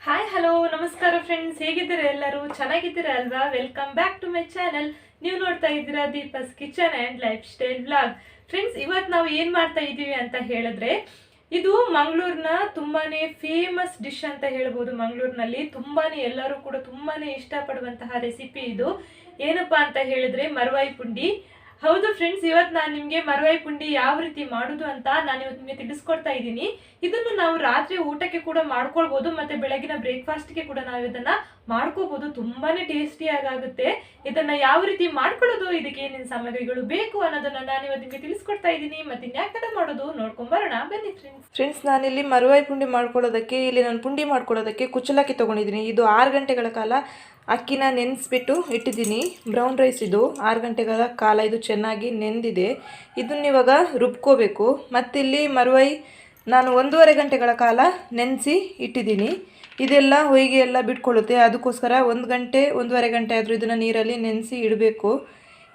Hi hello ನಮಸ್ಕಾರ friends, ಹೇಗಿದ್ದೀರಾ? ಎಲ್ಲರೂ ಚೆನ್ನಾಗಿದ್ದೀರಾ ಅಲ್ವಾ? Welcome back to my channel. ನೀವು ನೋಡ್ತಾ ಇದ್ದೀರಾ Deepa's kitchen and lifestyle vlog. Friends, ಇವತ್ತು ನಾವು ಏನು ಮಾಡ್ತಾ ಇದ್ದೀವಿ ಅಂತ ಹೇಳಿದ್ರೆ, ಇದು ಮಂಗಳೂರಿನ ತುಂಬಾನೇ ಫೇಮಸ್ ಡಿಶ್ ಅಂತ ಹೇಳ್ಬೋದು. ಮಂಗಳೂರಿನಲ್ಲಿ ತುಂಬಾನೇ ಎಲ್ಲರೂ ಕೂಡ ತುಂಬಾನೇ ಇಷ್ಟಪಡುವಂತಹ ರೆಸಿಪಿ ಇದು. ಏನಪ್ಪಾ ಅಂತ ಹೇಳಿದ್ರೆ ಮರ್ವಾಯಿ ಪುಂಡಿ. ಹೌದು ಫ್ರೆಂಡ್ಸ್, ಇವತ್ತು ನಾನು ನಿಮಗೆ ಮರ್ವಾಯಿ ಪುಂಡಿ ಯಾವ ರೀತಿ ಮಾಡುದು ಅಂತ ನಾನು ಇವತ್ತು ನಿಮಗೆ ತಿಳಿಸ್ಕೊಡ್ತಾ ಇದ್ದೀನಿ. ಇದನ್ನು ನಾವು ರಾತ್ರಿ ಊಟಕ್ಕೆ ಕೂಡ ಮಾಡ್ಕೊಳ್ಬಹುದು, ಮತ್ತೆ ಬೆಳಗಿನ ಬ್ರೇಕ್ಫಾಸ್ಟ್ಗೆ ಕೂಡ ನಾವು ಇದನ್ನ ಮಾಡ್ಕೋಬಹುದು. ತುಂಬಾನೇ ಟೇಸ್ಟಿಯಾಗಿ ಆಗುತ್ತೆ. ಇದನ್ನ ಯಾವ ರೀತಿ ಮಾಡ್ಕೊಳ್ಳೋದು, ಇದಕ್ಕೆ ಏನೇನು ಸಾಮಗ್ರಿಗಳು ಬೇಕು ಅನ್ನೋದನ್ನ ನಾನು ಇವತ್ತು ನಿಮಗೆ ತಿಳಿಸ್ಕೊಡ್ತಾ ಇದ್ದೀನಿ. ಮತ್ತೆ ಇನ್ಯಾಕೆ ತಡ ಮಾಡೋದು, ನೋಡ್ಕೊಂಡ್ ಬರೋಣ ಬನ್ನಿ ಫ್ರೆಂಡ್ಸ್. ನಾನಿಲ್ಲಿ ಮರ್ವಾಯಿ ಪುಂಡಿ ಮಾಡ್ಕೊಳ್ಳೋದಕ್ಕೆ, ಇಲ್ಲಿ ನಾನು ಪುಂಡಿ ಮಾಡ್ಕೊಳ್ಳೋದಕ್ಕೆ ಕುಚ್ಚಲಕ್ಕಿ ತಗೊಂಡಿದ್ದೀನಿ. ಇದು 6 ಗಂಟೆಗಳ ಕಾಲ ಅಕ್ಕಿನ ನೆನೆಸ್ಬಿಟ್ಟು ಇಟ್ಟಿದ್ದೀನಿ. ಬ್ರೌನ್ ರೈಸ್ ಇದು 6 ಗಂಟೆಗಳ ಕಾಲ ಇದು ಚೆನ್ನಾಗಿ ನೆಂದಿದೆ. ಇದನ್ನ ಇವಾಗ ರುಬ್ಕೋಬೇಕು. ಮತ್ತಿಲ್ಲಿ ಮರ್ವಾಯಿ ನಾನು 1.5 ಗಂಟೆಗಳ ಕಾಲ ನೆನೆಸಿ ಇಟ್ಟಿದ್ದೀನಿ. ಇದೆಲ್ಲ ಹೊಯ್ಗೆ ಎಲ್ಲ ಬಿಟ್ಕೊಳ್ಳುತ್ತೆ, ಅದಕ್ಕೋಸ್ಕರ 1 ಗಂಟೆ 1.5 ಗಂಟೆ ಆದರೂ ಇದನ್ನು ನೀರಲ್ಲಿ ನೆನೆಸಿ ಇಡಬೇಕು.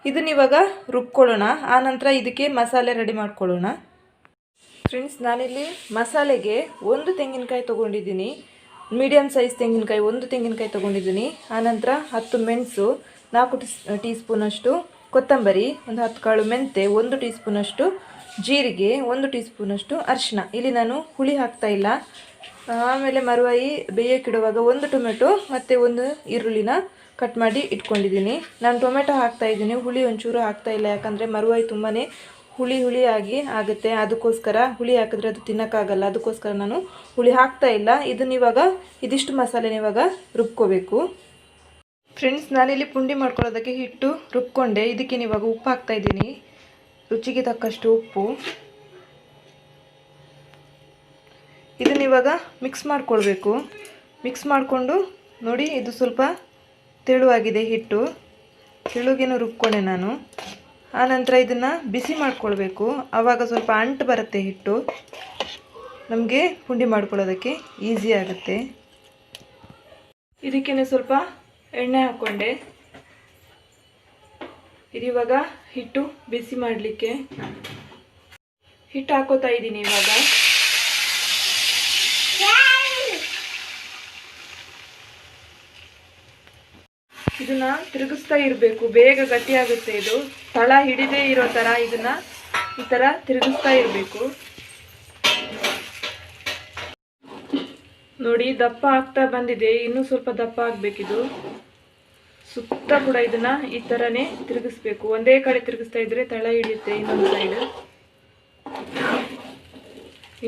ಇದನ್ನ ಇವಾಗ ರುಬ್ಕೊಳ್ಳೋಣ. ಆನಂತರ ಇದಕ್ಕೆ ಮಸಾಲೆ ರೆಡಿ ಮಾಡ್ಕೊಳ್ಳೋಣ. ಫ್ರೆಂಡ್ಸ್, ನಾನಿಲ್ಲಿ ಮಸಾಲೆಗೆ 1 ತೆಂಗಿನಕಾಯಿ ತೊಗೊಂಡಿದ್ದೀನಿ. ಮೀಡಿಯಮ್ ಸೈಜ್ ತೆಂಗಿನಕಾಯಿ 1 ತೆಂಗಿನಕಾಯಿ ತೊಗೊಂಡಿದ್ದೀನಿ. ಆನಂತರ 10 ಮೆಣಸು, 4 ಟೀ ಸ್ಪೂನಷ್ಟು ಕೊತ್ತಂಬರಿ, ಒಂದು 10 ಕಾಳು ಮೆಂತೆ, 1 ಟೀ ಸ್ಪೂನಷ್ಟು ಜೀರಿಗೆ, 1 ಟೀ ಸ್ಪೂನಷ್ಟು ಅರಿಶಿನ. ಇಲ್ಲಿ ನಾನು ಹುಳಿ ಹಾಕ್ತಾ ಇಲ್ಲ. ಆಮೇಲೆ ಮರ್ವಾಯಿ ಬೇಯಕ್ಕಿಡುವಾಗ 1 ಟೊಮೆಟೊ ಮತ್ತು 1 ಈರುಳ್ಳಿನ ಕಟ್ ಮಾಡಿ ಇಟ್ಕೊಂಡಿದ್ದೀನಿ. ನಾನು ಟೊಮೆಟೊ ಹಾಕ್ತಾ ಇದ್ದೀನಿ, ಹುಳಿ ಒಂಚೂರು ಹಾಕ್ತಾ ಇಲ್ಲ. ಯಾಕಂದರೆ ಮರ್ವಾಯಿ ತುಂಬಾ ಹುಳಿಯಾಗಿ ಆಗುತ್ತೆ, ಅದಕ್ಕೋಸ್ಕರ ಹುಳಿ ಹಾಕಿದ್ರೆ ಅದು ತಿನ್ನೋಕ್ಕಾಗಲ್ಲ. ಅದಕ್ಕೋಸ್ಕರ ನಾನು ಹುಳಿ ಹಾಕ್ತಾ ಇಲ್ಲ. ಇದನ್ನಿವಾಗ ಇದಿಷ್ಟು ಮಸಾಲೆನ ಇವಾಗ ರುಬ್ಕೋಬೇಕು. ಫ್ರೆಂಡ್ಸ್, ನಾನಿಲ್ಲಿ ಪುಂಡಿ ಮಾಡ್ಕೊಳ್ಳೋದಕ್ಕೆ ಹಿಟ್ಟು ರುಬ್ಕೊಂಡೆ. ಇದಕ್ಕೆ ಇವಾಗ ಉಪ್ಪು ಹಾಕ್ತಾ ಇದ್ದೀನಿ, ರುಚಿಗೆ ತಕ್ಕಷ್ಟು ಉಪ್ಪು. ಇದನ್ನಿವಾಗ ಮಿಕ್ಸ್ ಮಾಡ್ಕೊಳ್ಬೇಕು. ಮಿಕ್ಸ್ ಮಾಡಿಕೊಂಡು ನೋಡಿ, ಇದು ಸ್ವಲ್ಪ ತೆಳುವಾಗಿದೆ ಹಿಟ್ಟು. ತೆಳುಗೇನು ರುಬ್ಕೊಂಡೆ ನಾನು. ಆನಂತರ ಇದನ್ನು ಬಿಸಿ ಮಾಡ್ಕೊಳ್ಬೇಕು. ಆವಾಗ ಸ್ವಲ್ಪ ಅಂಟು ಬರುತ್ತೆ ಹಿಟ್ಟು, ನಮಗೆ ಪುಂಡಿ ಮಾಡ್ಕೊಳ್ಳೋದಕ್ಕೆ ಈಸಿ ಆಗುತ್ತೆ. ಇದಕ್ಕೇ ಸ್ವಲ್ಪ ಎಣ್ಣೆ ಹಾಕ್ಕೊಂಡೆ. ಇದಿವಾಗ ಹಿಟ್ಟು ಬಿಸಿ ಮಾಡಲಿಕ್ಕೆ ಹಿಟ್ಟು ಹಾಕೋತಾ ಇದ್ದೀನಿ. ಇವಾಗ ಇದನ್ನ ತಿರುಗಿಸ್ತಾ ಇರಬೇಕು, ಬೇಗ ಗಟ್ಟಿಯಾಗುತ್ತೆ. ಇದು ತಳ ಹಿಡಿದೇ ಇರೋ ಥರ ಇದನ್ನ ಈ ಥರ ತಿರುಗಿಸ್ತಾ ಇರಬೇಕು. ನೋಡಿ, ದಪ್ಪ ಆಗ್ತಾ ಬಂದಿದೆ. ಇನ್ನೂ ಸ್ವಲ್ಪ ದಪ್ಪ ಆಗಬೇಕಿದು. ಸುತ್ತ ಕೂಡ ಇದನ್ನ ಈ ಥರನೇ ತಿರುಗಿಸ್ಬೇಕು. ಒಂದೇ ಕಡೆ ತಿರುಗಿಸ್ತಾ ಇದ್ರೆ ತಳ ಹಿಡಿಯುತ್ತೆ. ಇನ್ನೊಂದು ಸೈಡ್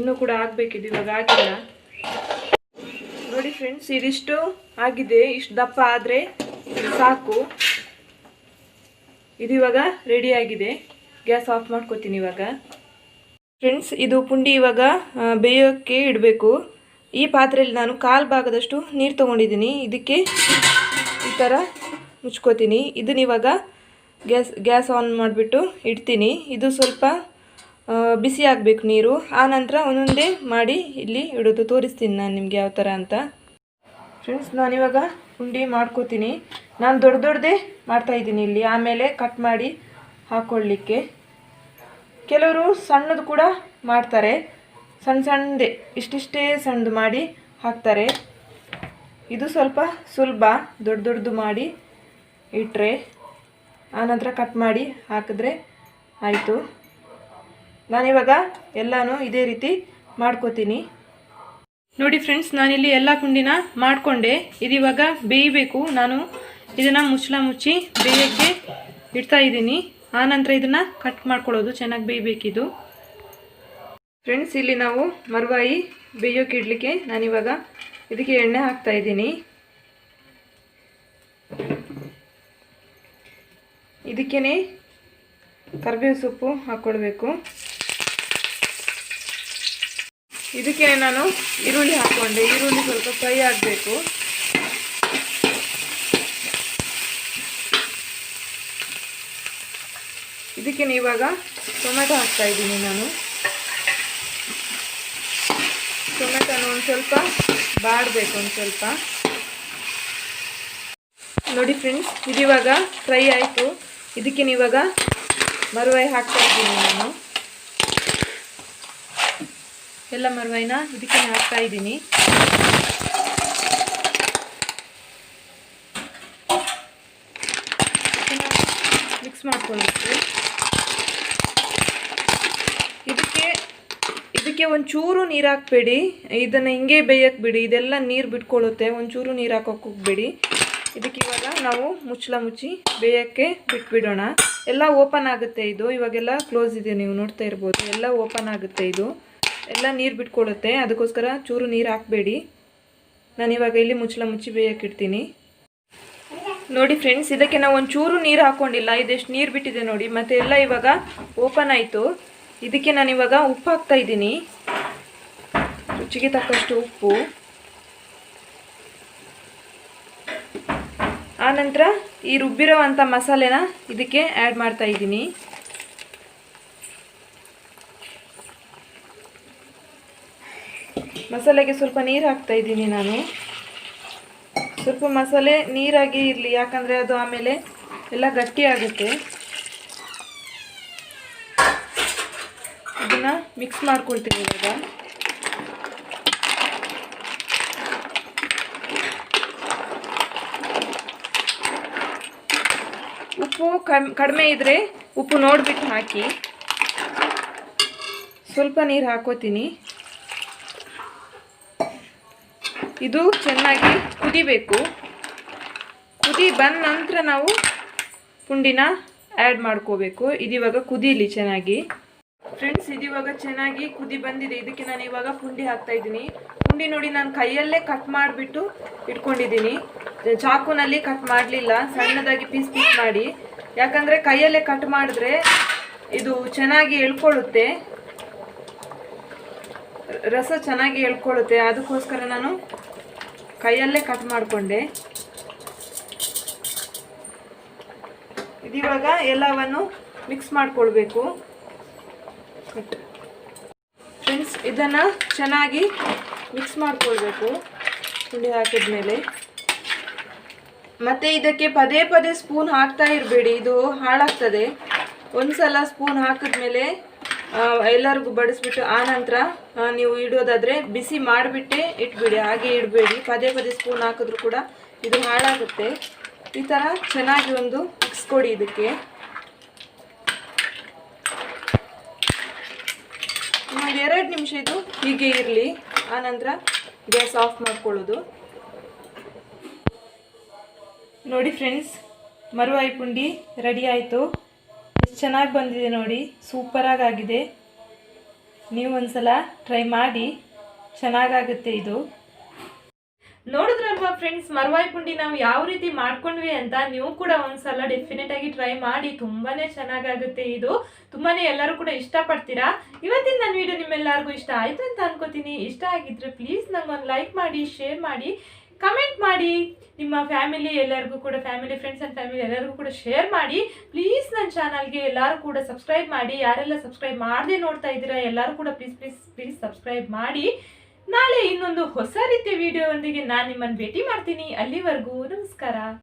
ಇನ್ನೂ ಕೂಡ ಆಗಬೇಕಿದು, ಇವಾಗ ಆಗಿಲ್ಲ. ನೋಡಿ ಫ್ರೆಂಡ್ಸ್, ಇದಿಷ್ಟು ಆಗಿದೆ. ಇಷ್ಟು ದಪ್ಪ ಆದರೆ ಸಾಕು. ಇದು ಇವಾಗ ರೆಡಿ ಆಗಿದೆ. ಗ್ಯಾಸ್ ಆಫ್ ಮಾಡ್ಕೋತೀನಿ ಇವಾಗ. ಫ್ರೆಂಡ್ಸ್, ಇದು ಪುಂಡಿ ಇವಾಗ ಬೇಯೋಕ್ಕೆ ಇಡಬೇಕು. ಈ ಪಾತ್ರೆಯಲ್ಲಿ ನಾನು 1/4 ಭಾಗದಷ್ಟು ನೀರು ತೊಗೊಂಡಿದ್ದೀನಿ. ಇದಕ್ಕೆ ಈ ಥರ ಮುಚ್ಕೋತೀನಿ. ಇದನ್ನ ಇವಾಗ ಗ್ಯಾಸ್ ಆನ್ ಮಾಡಿಬಿಟ್ಟು ಇಡ್ತೀನಿ. ಇದು ಸ್ವಲ್ಪ ಬಿಸಿ ಆಗಬೇಕು ನೀರು. ಆನಂತರ ಒಂದೊಂದೇ ಮಾಡಿ ಇಲ್ಲಿ ಇಡೋದು ತೋರಿಸ್ತೀನಿ ನಾನು ನಿಮಗೆ ಯಾವ ಥರ ಅಂತ. ಫ್ರೆಂಡ್ಸ್, ನಾನಿವಾಗ ಪುಂಡಿ ಮಾಡ್ಕೋತೀನಿ. ನಾನು ದೊಡ್ಡದೇ ಮಾಡ್ತಾಯಿದ್ದೀನಿ ಇಲ್ಲಿ. ಆಮೇಲೆ ಕಟ್ ಮಾಡಿ ಹಾಕ್ಕೊಳ್ಳಿಕ್ಕೆ. ಕೆಲವರು ಸಣ್ಣದು ಕೂಡ ಮಾಡ್ತಾರೆ, ಸಣ್ಣದೇ ಇಷ್ಟಿಷ್ಟೇ ಸಣ್ಣದು ಮಾಡಿ ಹಾಕ್ತಾರೆ. ಇದು ಸ್ವಲ್ಪ ಸುಲಭ, ದೊಡ್ಡದು ಮಾಡಿ ಇಟ್ಟರೆ ಆನಂತರ ಕಟ್ ಮಾಡಿ ಹಾಕಿದ್ರೆ ಆಯಿತು. ನಾನಿವಾಗ ಎಲ್ಲನೂ ಇದೇ ರೀತಿ ಮಾಡ್ಕೋತೀನಿ. ನೋಡಿ ಫ್ರೆಂಡ್ಸ್, ನಾನಿಲ್ಲಿ ಎಲ್ಲ ಪುಂಡಿನ ಮಾಡಿಕೊಂಡೆ. ಇದಿವಾಗ ಬೇಯಬೇಕು. ನಾನು ಇದನ್ನು ಮುಚ್ಚಿ ಬೇಯೋಕ್ಕೆ ಇಡ್ತಾ ಇದ್ದೀನಿ. ಆನಂತರ ಇದನ್ನು ಕಟ್ ಮಾಡ್ಕೊಳ್ಳೋದು, ಚೆನ್ನಾಗಿ ಬೇಯಬೇಕಿದು. ಫ್ರೆಂಡ್ಸ್, ಇಲ್ಲಿ ನಾವು ಮರ್ವಾಯಿ ಬೇಯೋಕ್ಕೆ ಇಡಲಿಕ್ಕೆ ನಾನಿವಾಗ ಇದಕ್ಕೆ ಎಣ್ಣೆ ಹಾಕ್ತಾ ಇದ್ದೀನಿ. ಇದಕ್ಕೇ ಕರಿಬೇವು ಸೊಪ್ಪು ಹಾಕ್ಕೊಳ್ಬೇಕು. ಇದಕ್ಕೆ ನಾನು ಈರುಳ್ಳಿ ಹಾಕ್ಕೊಂಡೆ. ಈರುಳ್ಳಿ ಸ್ವಲ್ಪ ಫ್ರೈ ಆಗಬೇಕು. ಇದಕ್ಕೆ ಇವಾಗ ಟೊಮೆಟೊ ಹಾಕ್ತಾ ಇದ್ದೀನಿ ನಾನು. ಟೊಮೆಟೊನ ಒಂದು ಸ್ವಲ್ಪ ಬಾಡಬೇಕು, ಒಂದು ಸ್ವಲ್ಪ. ನೋಡಿ ಫ್ರೆಂಡ್ಸ್, ಇದಿವಾಗ ಫ್ರೈ ಆಯಿತು. ಇದಕ್ಕೆ ಇವಾಗ ಮರ್ವಾಯಿ ಹಾಕ್ತಾ ಇದ್ದೀನಿ ನಾನು. ಎಲ್ಲ ಮರ್ವಾಯಿನ ಇದಕ್ಕೆ ಹಾಕ್ತಾ ಇದ್ದೀನಿ. ಮಾಡ್ಕೊಳ್ಬೇಕು. ಇದಕ್ಕೆ ಒಂಚೂರು ನೀರು ಹಾಕಬೇಡಿ, ಇದನ್ನು ಹಿಂಗೆ ಬೇಯಕ್ಕೆ ಬಿಡಿ. ಇದೆಲ್ಲ ನೀರು ಬಿಟ್ಕೊಳ್ಳುತ್ತೆ, ಒಂಚೂರು ನೀರು ಹಾಕೋಕೆ ಹೋಗಬೇಡಿ. ಇದಕ್ಕೆ ಇವಾಗ ನಾವು ಮುಚ್ಚಳ ಮುಚ್ಚಿ ಬೇಯೋಕ್ಕೆ ಬಿಟ್ಬಿಡೋಣ. ಎಲ್ಲ ಓಪನ್ ಆಗುತ್ತೆ ಇದು, ಇವಾಗೆಲ್ಲ ಕ್ಲೋಸ್ ಇದೆ, ನೀವು ನೋಡ್ತಾ ಇರ್ಬೋದು. ಎಲ್ಲ ಓಪನ್ ಆಗುತ್ತೆ, ಇದು ಎಲ್ಲ ನೀರು ಬಿಟ್ಕೊಳ್ಳುತ್ತೆ. ಅದಕ್ಕೋಸ್ಕರ ಚೂರು ನೀರು ಹಾಕಬೇಡಿ. ನಾನಿವಾಗ ಇಲ್ಲಿ ಮುಚ್ಚಳ ಮುಚ್ಚಿ ಬೇಯಕ್ಕೆ ಇಡ್ತೀನಿ. ನೋಡಿ ಫ್ರೆಂಡ್ಸ್, ಇದಕ್ಕೆ ನಾವು ಒಂಚೂರು ನೀರು ಹಾಕ್ಕೊಂಡಿಲ್ಲ, ಇದೆಷ್ಟು ನೀರು ಬಿಟ್ಟಿದೆ ನೋಡಿ. ಮತ್ತು ಎಲ್ಲ ಇವಾಗ ಓಪನ್ ಆಯಿತು. ಇದಕ್ಕೆ ನಾನಿವಾಗ ಉಪ್ಪು ಹಾಕ್ತಾ ಇದ್ದೀನಿ, ರುಚಿಗೆ ತಕ್ಕಷ್ಟು ಉಪ್ಪು. ಆನಂತರ ಈ ರುಬ್ಬಿರೋವಂಥ ಮಸಾಲೆನ ಇದಕ್ಕೆ ಆ್ಯಡ್ ಮಾಡ್ತಾ ಇದ್ದೀನಿ. ಮಸಾಲೆಗೆ ಸ್ವಲ್ಪ ನೀರು ಹಾಕ್ತಾ ಇದ್ದೀನಿ ನಾನು. ಸ್ವಲ್ಪ ಮಸಾಲೆ ನೀರಾಗಿ ಇರಲಿ, ಯಾಕಂದರೆ ಅದು ಆಮೇಲೆ ಎಲ್ಲ ಗಟ್ಟಿ ಆಗುತ್ತೆ. ಇದನ್ನು ಮಿಕ್ಸ್ ಮಾಡ್ಕೊಳ್ತೀನಿ ಇವಾಗ. ಉಪ್ಪು ಕಡಿಮೆ ಇದ್ದರೆ ಉಪ್ಪು ನೋಡಿಬಿಟ್ಟು ಹಾಕಿ. ಸ್ವಲ್ಪ ನೀರು ಹಾಕೋತೀನಿ. ಇದು ಚೆನ್ನಾಗಿ ಕುದಿಬೇಕು. ಕುದಿ ಬಂದ ನಂತರ ನಾವು ಪುಂಡಿನ ಆ್ಯಡ್ ಮಾಡ್ಕೋಬೇಕು. ಇದಿವಾಗ ಕುದೀಲಿ ಚೆನ್ನಾಗಿ. ಫ್ರೆಂಡ್ಸ್, ಇದಿವಾಗ ಚೆನ್ನಾಗಿ ಕುದಿ ಬಂದಿದೆ. ಇದಕ್ಕೆ ನಾನು ಇವಾಗ ಪುಂಡಿ ಹಾಕ್ತಾ ಇದ್ದೀನಿ. ಪುಂಡಿ ನೋಡಿ, ನಾನು ಕೈಯಲ್ಲೇ ಕಟ್ ಮಾಡಿಬಿಟ್ಟು ಇಟ್ಕೊಂಡಿದ್ದೀನಿ, ಚಾಕುನಲ್ಲಿ ಕಟ್ ಮಾಡಲಿಲ್ಲ. ಸಣ್ಣದಾಗಿ ಪೀಸ್ ಮಾಡಿ, ಯಾಕಂದರೆ ಕೈಯಲ್ಲೇ ಕಟ್ ಮಾಡಿದ್ರೆ ಇದು ಚೆನ್ನಾಗಿ ಎಳ್ಕೊಳ್ಳುತ್ತೆ, ರಸ ಚೆನ್ನಾಗಿ ಎಳ್ಕೊಳ್ಳುತ್ತೆ. ಅದಕ್ಕೋಸ್ಕರ ನಾನು ಕೈಯಲ್ಲೇ ಕಟ್ ಮಾಡಿಕೊಂಡೆ. ಇದಿವಾಗ ಎಲ್ಲವನ್ನು ಮಿಕ್ಸ್ ಮಾಡಿಕೊಳ್ಬೇಕು. ಫ್ರೆಂಡ್ಸ್, ಇದನ್ನು ಚೆನ್ನಾಗಿ ಮಿಕ್ಸ್ ಮಾಡಿಕೊಳ್ಬೇಕು ಪುಂಡಿ ಹಾಕಿದ್ಮೇಲೆ. ಮತ್ತು ಇದಕ್ಕೆ ಪದೇ ಪದೇ ಸ್ಪೂನ್ ಹಾಕ್ತಾ ಇರಬೇಡಿ, ಇದು ಹಾಳಾಗ್ತದೆ. ಒಂದು ಸಲ ಸ್ಪೂನ್ ಹಾಕಿದ್ಮೇಲೆ ಎಲ್ಲರಿಗೂ ಬಡಿಸ್ಬಿಟ್ಟು ಆನಂತರ ನೀವು ಇಡೋದಾದರೆ ಬಿಸಿ ಮಾಡಿಬಿಟ್ಟೆ ಇಟ್ಬಿಡಿ, ಹಾಗೆ ಇಡಬೇಡಿ. ಪದೇ ಪದೇ ಸ್ಪೂನ್ ಹಾಕಿದ್ರೂ ಕೂಡ ಇದು ಹಾಳಾಗುತ್ತೆ. ಈ ಥರ ಚೆನ್ನಾಗಿ ಒಂದು ಮಿಕ್ಸ್ ಕೊಡಿ ಇದಕ್ಕೆ. ಒಂದು 2 ನಿಮಿಷ ಇದು ಹೀಗೆ ಇರಲಿ, ಆನಂತರ ಗ್ಯಾಸ್ ಆಫ್ ಮಾಡ್ಕೊಳ್ಳೋದು. ನೋಡಿ ಫ್ರೆಂಡ್ಸ್, ಮರುವಾಯಿ ಪುಂಡಿ ರೆಡಿ ಆಯಿತು. ಎಷ್ಟು ಚೆನ್ನಾಗಿ ಬಂದಿದೆ ನೋಡಿ, ಸೂಪರಾಗಿ ಆಗಿದೆ. ನೀವು ಒಂದ್ಸಲ ಟ್ರೈ ಮಾಡಿ, ಚೆನ್ನಾಗಾಗುತ್ತೆ ಇದು. ನೋಡಿದ್ರಲ್ವಾ ಫ್ರೆಂಡ್ಸ್, ಮರುವಾಯಿ ಪುಂಡಿ ನಾವು ಯಾವ ರೀತಿ ಮಾಡ್ಕೊಂಡ್ವಿ ಅಂತ. ನೀವು ಕೂಡ ಒಂದ್ಸಲ ಡೆಫಿನೆಟ್ ಆಗಿ ಟ್ರೈ ಮಾಡಿ, ತುಂಬಾನೇ ಚೆನ್ನಾಗಾಗುತ್ತೆ ಇದು. ತುಂಬಾನೇ ಎಲ್ಲರೂ ಕೂಡ ಇಷ್ಟಪಡ್ತೀರಾ. ಇವತ್ತಿನ ನನ್ನ ವಿಡಿಯೋ ನಿಮ್ಮೆಲ್ಲರಿಗೂ ಇಷ್ಟ ಆಯ್ತು ಅಂತ ಅನ್ಕೋತೀನಿ. ಇಷ್ಟ ಆಗಿದ್ರೆ ಪ್ಲೀಸ್ ನಂಗೊಂದು ಲೈಕ್ ಮಾಡಿ, ಶೇರ್ ಮಾಡಿ, ಕಮೆಂಟ್ ಮಾಡಿ. ನಿಮ್ಮ ಫ್ಯಾಮಿಲಿ ಎಲ್ಲರಿಗೂ ಕೂಡ, ಫ್ಯಾಮಿಲಿ ಫ್ರೆಂಡ್ಸ್ ಆ್ಯಂಡ್ ಫ್ಯಾಮಿಲಿ ಎಲ್ಲರಿಗೂ ಕೂಡ ಶೇರ್ ಮಾಡಿ. ಪ್ಲೀಸ್ ನನ್ನ ಚಾನಲ್ಗೆ ಎಲ್ಲರೂ ಕೂಡ ಸಬ್ಸ್ಕ್ರೈಬ್ ಮಾಡಿ. ಯಾರೆಲ್ಲ ಸಬ್ಸ್ಕ್ರೈಬ್ ಮಾಡದೆ ನೋಡ್ತಾ ಇದ್ದೀರಾ ಎಲ್ಲರೂ ಕೂಡ ಪ್ಲೀಸ್ ಪ್ಲೀಸ್ ಪ್ಲೀಸ್ ಸಬ್ಸ್ಕ್ರೈಬ್ ಮಾಡಿ. ನಾಳೆ ಇನ್ನೊಂದು ಹೊಸ ರೀತಿಯ ವಿಡಿಯೋ ಒಂದಿಗೆ ನಾನು ನಿಮ್ಮನ್ನು ಭೇಟಿ ಮಾಡ್ತೀನಿ. ಅಲ್ಲಿವರೆಗೂ ನಮಸ್ಕಾರ.